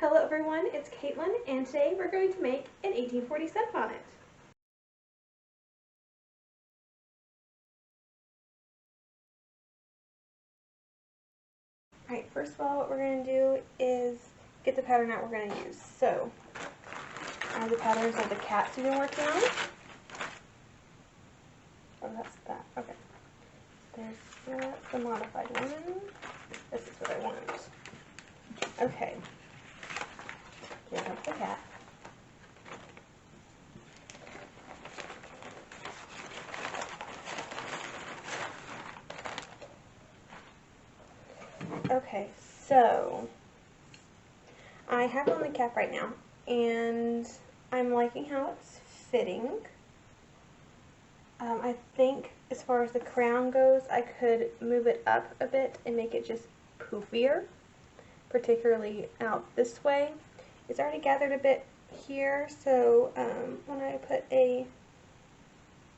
Hello everyone, it's Caitlin, and today we're going to make an 1840 sunbonnet. Alright, first of all what we're going to do is get the pattern out we're going to use. So, I have the patterns of the cats we've been working on. Oh, that's that. Okay. There's the modified one. This is what I want. Okay. Get up the cat. Okay, so I have on the cap right now, and I'm liking how it's fitting. I think as far as the crown goes, I could move it up a bit and make it just poofier, particularly out this way. It's already gathered a bit here, so when I put a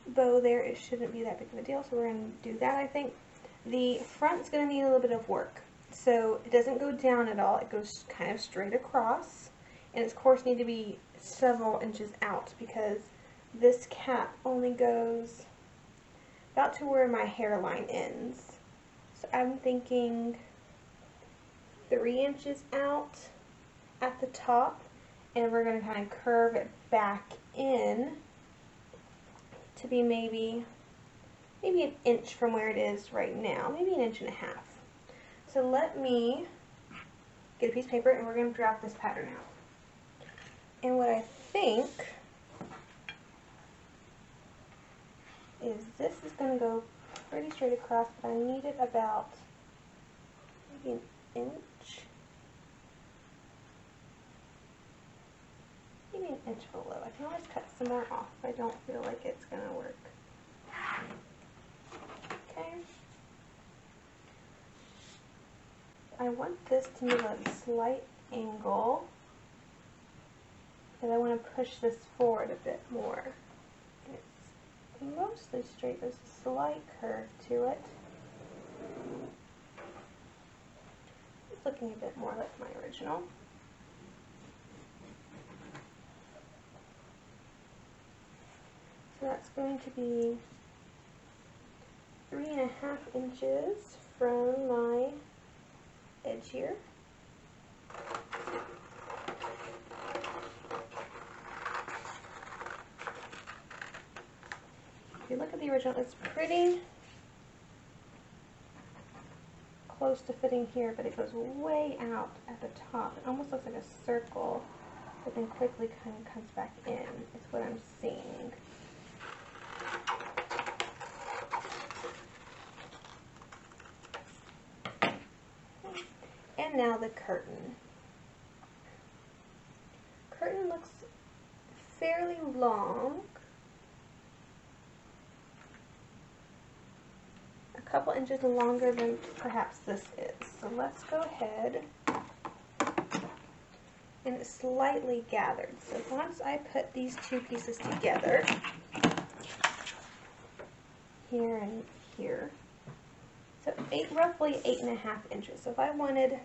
bow there, it shouldn't be that big of a deal, so we're going to do that, I think. The front's going to need a little bit of work. So it doesn't go down at all, it goes kind of straight across, and its course need to be several inches out because this cap only goes about to where my hairline ends. So I'm thinking 3 inches out at the top, and we're going to kind of curve it back in to be maybe an inch from where it is right now, maybe 1.5 inches. So let me get a piece of paper and we're going to draft this pattern out. And what I think is this is going to go pretty straight across, but I need it about maybe 1 inch. Maybe 1 inch below. I can always cut some more off if I don't feel like it's going to work. Okay. I want this to move at a slight angle because I want to push this forward a bit more. And it's mostly straight. There's a slight curve to it. It's looking a bit more like my original. So that's going to be 3.5 inches from my edge here. If you look at the original, it's pretty close to fitting here, but it goes way out at the top. It almost looks like a circle, but then quickly kind of comes back in, is what I'm seeing. And now the curtain. Curtain looks fairly long. A couple inches longer than perhaps this is. So let's go ahead. And it's slightly gathered. So once I put these two pieces together, here and here, so roughly 8.5 inches. So if I wanted, I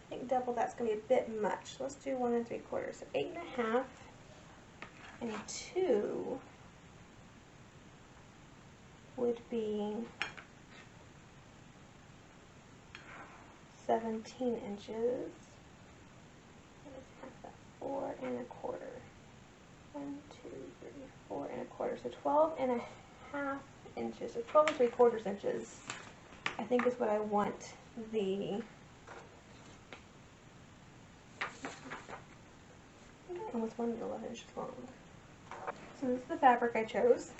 think double that's going to be a bit much. Let's do 1 3/4. So 8.5 and 2 would be 17 inches. Let's have that 4 1/4. 1, 2, 3, 4 1/4. So 12.5 inches, so 12 3/4 inches, I think is what I want the, I almost wanted 11 inches long. So this is the fabric I chose.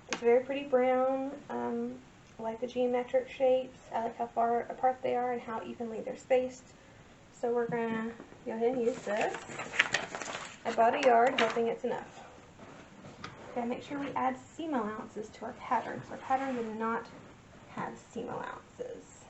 It's very pretty brown. I like the geometric shapes. I like how far apart they are and how evenly they're spaced. So we're going to go ahead and use this. I bought a yard hoping it's enough. Gotta make sure we add seam allowances to our pattern. So our pattern did not have seam allowances.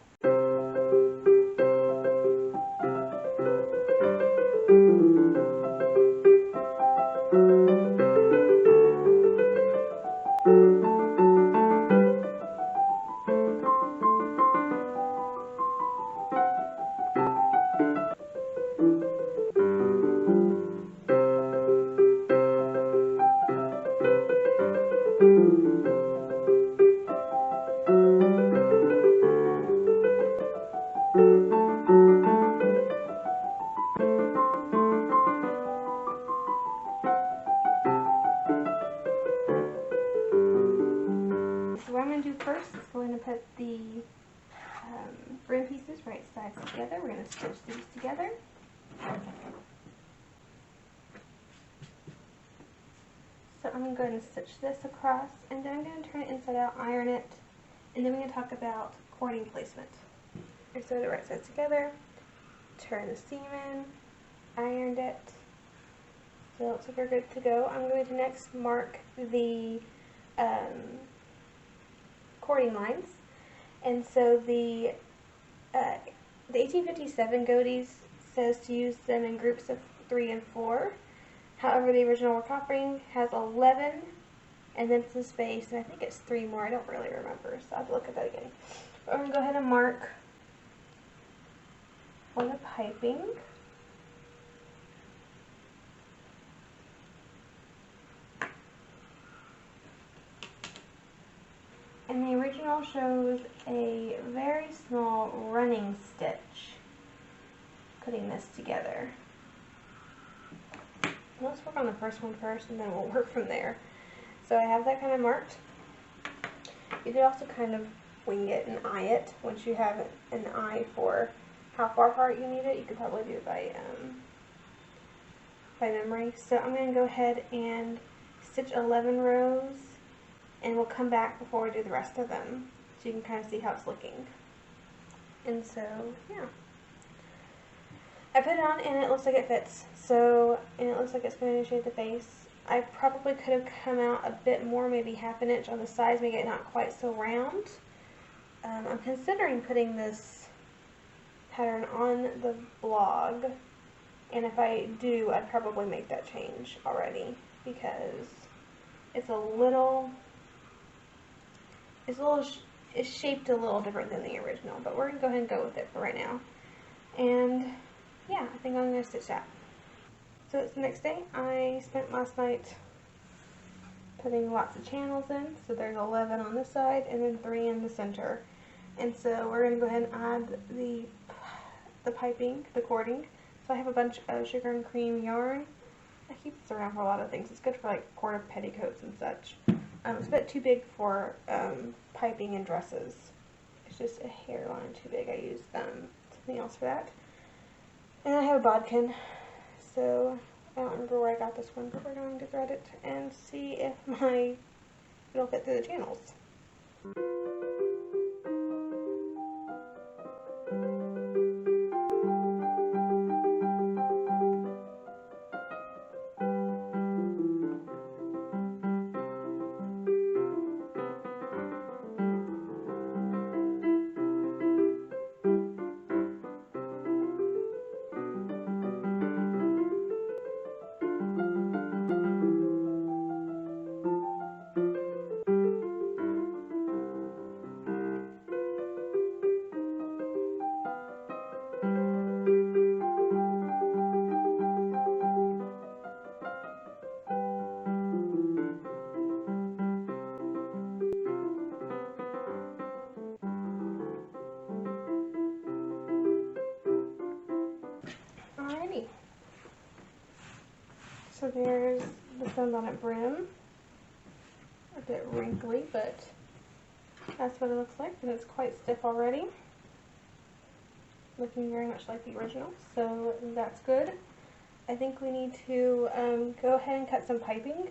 sides together. We're going to stitch these together. So I'm going to go ahead and stitch this across, and then I'm going to turn it inside out, iron it, and then we're going to talk about cording placement. I sewed it right sides together, turn the seam in, ironed it, so it looks like we're good to go. I'm going to next mark the cording lines, and so the 1857 Godey's says to use them in groups of 3 and 4. However, the original work offering has 11, and then some space, and I think it's 3 more. I don't really remember, so I'll have to look at that again. But I'm going to go ahead and mark for the piping. And the original shows a very small running stitch putting this together. Let's work on the first one first, and then we'll work from there. So I have that kind of marked. You could also kind of wing it and eye it. Once you have an eye for how far apart you need it, you could probably do it by memory. So I'm going to go ahead and stitch 11 rows, and we'll come back before we do the rest of them, so you can kind of see how it's looking. And so, yeah. I put it on, and it looks like it fits. So, and it looks like it's going to initiate the face. I probably could have come out a bit more, maybe half an inch on the sides, make it not quite so round. I'm considering putting this pattern on the blog, and if I do, I'd probably make that change already, because it's it's shaped a little different than the original, but we're going to go ahead and go with it for right now. And yeah, I think I'm going to stitch that. So it's the next day. I spent last night putting lots of channels in. So there's 11 on this side and then 3 in the center. And so we're going to go ahead and add the piping, the cording. So I have a bunch of sugar and cream yarn. I keep this around for a lot of things. It's good for like quarter petticoats and such. It's a bit too big for piping and dresses. It's just a hairline too big. I use something else for that. And I have a bodkin. So I don't remember where I got this one, but we're going to thread it and see if it'll fit through the channels. Alrighty. So there's the Sunbonnet brim. A bit wrinkly, but that's what it looks like, and it's quite stiff already. Looking very much like the original, so that's good. I think we need to go ahead and cut some piping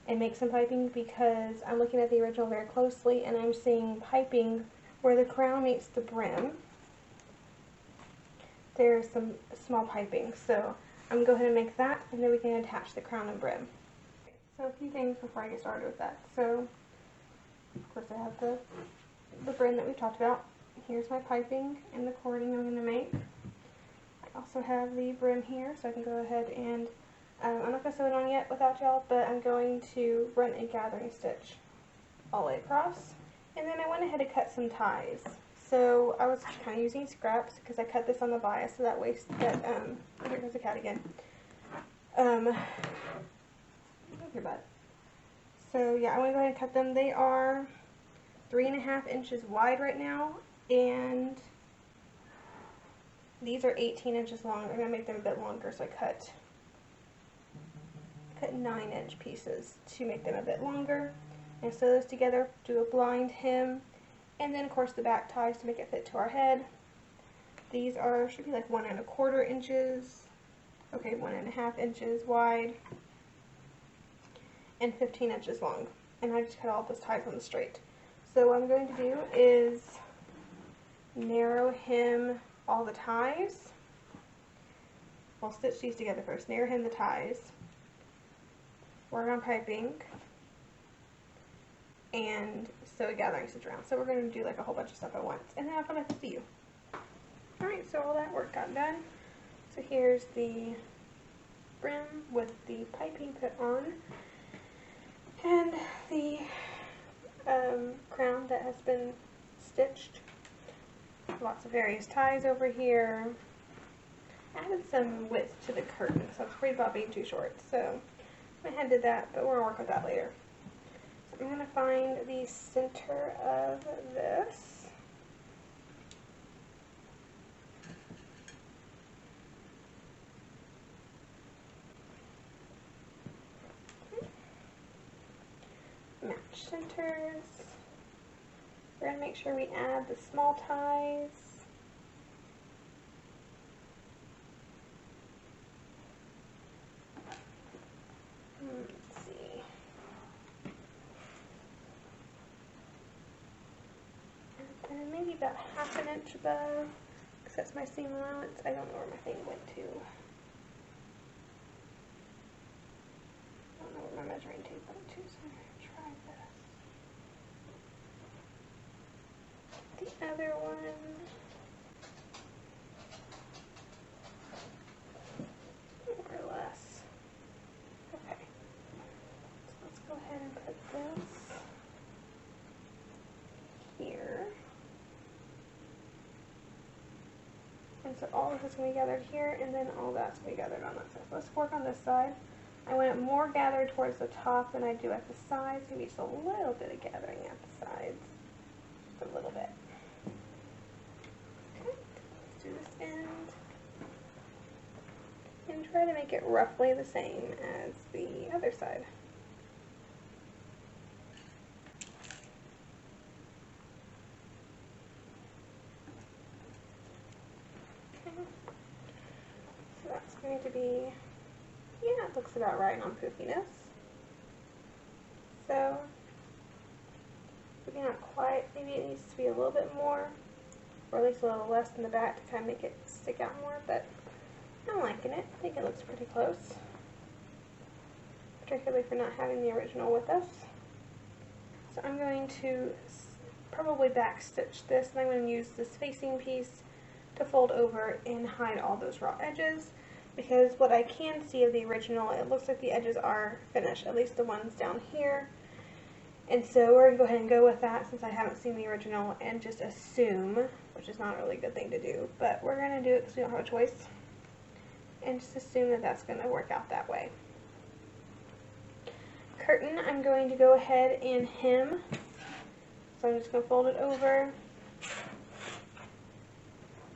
and make some piping, because I'm looking at the original very closely and I'm seeing piping where the crown meets the brim. There's some small piping, so I'm going to go ahead and make that, and then we can attach the crown and brim. So a few things before I get started with that. So, of course, I have the brim that we talked about. Here's my piping and the cording I'm going to make. I also have the brim here, so I can go ahead and, I'm not going to sew it on yet without y'all, but I'm going to run a gathering stitch all the way across. And then I went ahead and cut some ties. So I was kind of using scraps because I cut this on the bias, so that way here goes the cat again. Move your butt. So yeah, I want to go ahead and cut them. They are 3.5 inches wide right now, and these are 18 inches long. I'm going to make them a bit longer, so I cut 9-inch pieces to make them a bit longer. And sew those together, do a blind hem, and then of course the back ties to make it fit to our head. These should be like 1¼ inches, okay, 1½ inches wide, and 15 inches long. And I just cut all those ties on the straight. So what I'm going to do is narrow hem all the ties. We'll stitch these together first. Narrow hem the ties, work on piping, and sew a gathering stitch around. So we're going to do like a whole bunch of stuff at once, and then I'll come back to see you. Alright, so all that work got done. So here's the brim with the piping put on, and the crown that has been stitched. Lots of various ties over here. Added some width to the curtain, so I was worried about being too short. So I went ahead and did that, but we're going to work with that later. So I'm going to find the center of this. Match centers. We're going to make sure we add the small ties. Let's see. And then maybe about 1/2 inch above, because that's my seam allowance. I don't know where my thing went to. I don't know where my measuring tape went to, so I'm going to try this. The other one. More or less. Okay. So let's go ahead and put this here. And so all of this is going to be gathered here, and then all that's going to be gathered on that side. So let's work on this side. I want it more gathered towards the top than I do at the sides. Maybe just a little bit of gathering at the sides. Just a little bit. Okay, let's do this end. And try to make it roughly the same as the other side. Okay. So that's going to be, yeah, it looks about right on poofiness. So, maybe not quite, maybe it needs to be a little bit more, or at least a little less in the back to kind of make it stick out more, but I'm liking it. I think it looks pretty close, particularly for not having the original with us. So I'm going to probably back stitch this, and I'm going to use this facing piece to fold over and hide all those raw edges, because what I can see of the original, it looks like the edges are finished, at least the ones down here. And so we're going to go ahead and go with that since I haven't seen the original, and just assume, which is not a really good thing to do, but we're going to do it because we don't have a choice, and just assume that that's going to work out that way. Curtain, I'm going to go ahead and hem, so I'm just going to fold it over.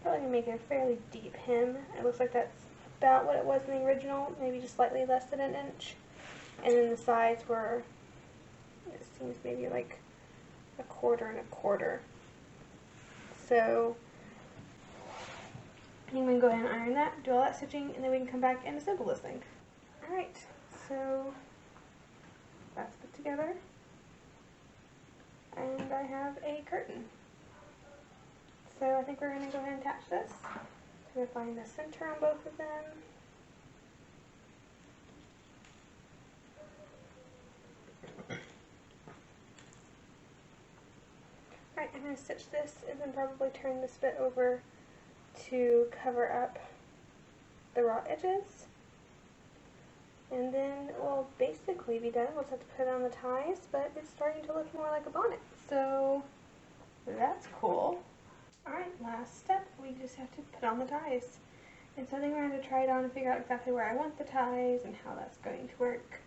Probably going to make it a fairly deep hem. It looks like that's about what it was in the original, maybe just slightly less than 1 inch. And then the sides were, it seems maybe like 1/4 and 1/4. So I'm going to go ahead and iron that, do all that stitching, and then we can come back and assemble this thing. Alright, so that's put together, and I have a curtain. So I think we're going to go ahead and attach this. I'm going to find the center on both of them. Alright, I'm going to stitch this and then probably turn this bit over to cover up the raw edges. And then we'll basically be done. We'll just have to put on the ties, but it's starting to look more like a bonnet. So that's cool. Alright, last step, we just have to put on the ties. And so I think we're going to try it on and figure out exactly where I want the ties and how that's going to work.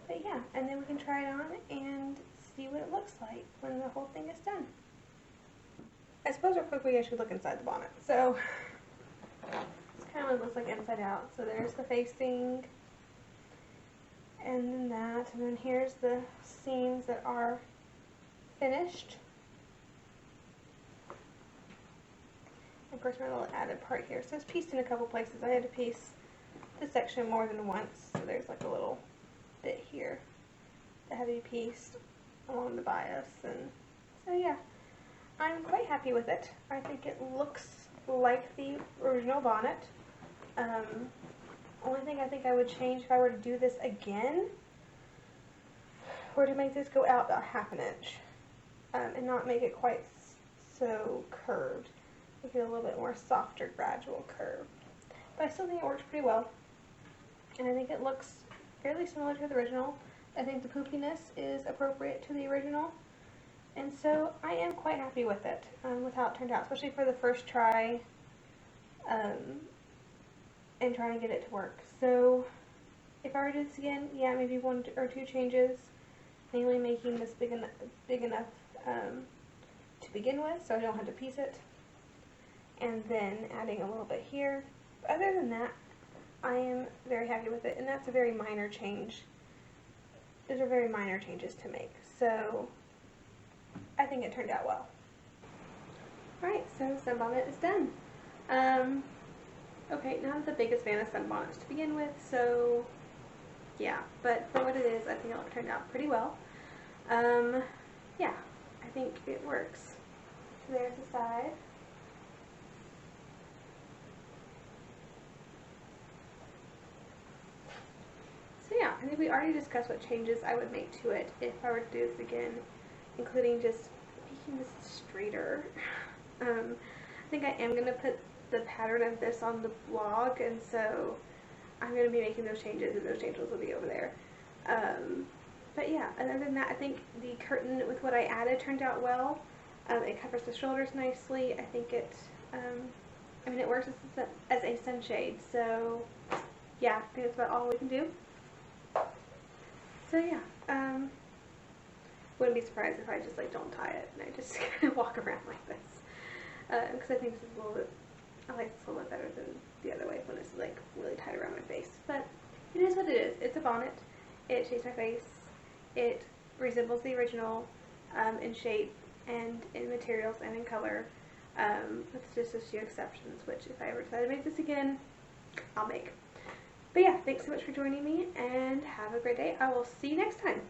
But yeah, and then we can try it on and see what it looks like when the whole thing is done. I suppose real quickly I should look inside the bonnet. So, it's kind of what it looks like inside out. So there's the facing, and then that, and then here's the seams that are finished. of course my little added part here. So it's pieced in a couple places. I had to piece this section more than once, so there's like a little bit here that had to be pieced along the bias, and so yeah, I'm quite happy with it. I think it looks like the original bonnet. Only thing I think I would change if I were to do this again were to make this go out about ½ inch and not make it quite so curved. Make it a little bit more softer, gradual curve. But I still think it works pretty well, and I think it looks fairly similar to the original. I think the poofiness is appropriate to the original, and so I am quite happy with it, with how it turned out, especially for the first try, and trying to get it to work. So if I were to do this again, yeah, maybe 1 or 2 changes, mainly making this big enough to begin with so I don't have to piece it, and then adding a little bit here. But other than that, I am very happy with it, and that's a very minor change. Those are very minor changes to make, so I think it turned out well. Alright, so Sunbonnet is done. Okay, not the biggest fan of Sunbonnets to begin with, so yeah, but for what it is, I think it turned out pretty well. Yeah, I think it works. So there's the side. So yeah, I think we already discussed what changes I would make to it if I were to do this again, including just making this straighter. I think I am going to put the pattern of this on the blog, and so I'm going to be making those changes, and those changes will be over there. But yeah, other than that, I think the curtain with what I added turned out well. It covers the shoulders nicely. I think it, I mean, it works as a sunshade, so yeah, I think that's about all we can do. So yeah, wouldn't be surprised if I just like don't tie it and I just kind of walk around like this, because I think this is a little bit, I like this a little bit better than the other way when it's like really tied around my face. But it is what it is. It's a bonnet. It shapes my face. It resembles the original in shape and in materials and in color, with just a few exceptions, which if I ever decide to make this again, I'll make. But yeah, thanks so much for joining me, and have a great day. I will see you next time.